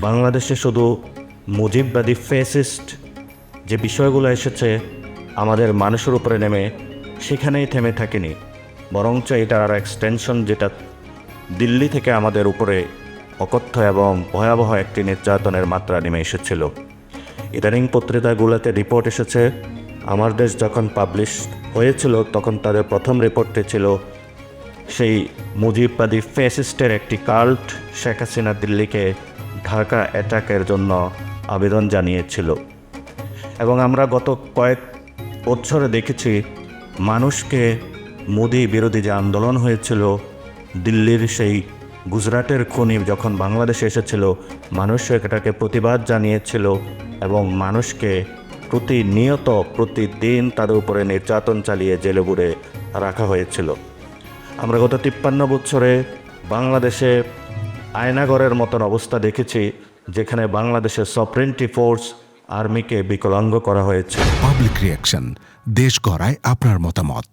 বাংলাদেশে শুধু মুজিববাদী ফ্যাসিস্ট যে বিষয়গুলো এসেছে আমাদের মানুষের উপরে নেমে সেখানেই থেমে থাকেনি, বরঞ্চ এটার আর এক্সটেনশন, যেটা দিল্লি থেকে আমাদের উপরে অকথ্য এবং ভয়াবহ একটি নির্যাতনের মাত্রা নেমে এসেছিল। ইদানিং পত্রিকাগুলোতে রিপোর্ট এসেছে, আমার দেশ যখন পাবলিশ হয়েছিল তখন তাদের প্রথম রিপোর্টটি ছিল সেই মুজিববাদী ফ্যাসিস্টের একটি কাল্ট শেখ হাসিনা দিল্লিকে ঢাকা অ্যাটাকের জন্য আবেদন জানিয়েছিল। এবং আমরা গত কয়েক বছরে দেখেছি মানুষকে মোদি বিরোধী যে আন্দোলন হয়েছিল, দিল্লির সেই গুজরাটের খনি যখন বাংলাদেশে এসেছিল, মানুষ এটাকে প্রতিবাদ জানিয়েছিল এবং মানুষকে প্রতিনিয়ত প্রতিদিন তাদের উপরে নির্যাতন চালিয়ে জেলে পুরে রাখা হয়েছিল। আমরা গত 53 বছরে বাংলাদেশে আয়নাগরের মতন অবস্থা দেখেছি, যেখানে বাংলাদেশের সফরেন্টি ফোর্স আর্মিকে বিকলাঙ্গ করা হয়েছে। পাবলিক রিয়াকশন, দেশ গড়ায় আপনার মতামত।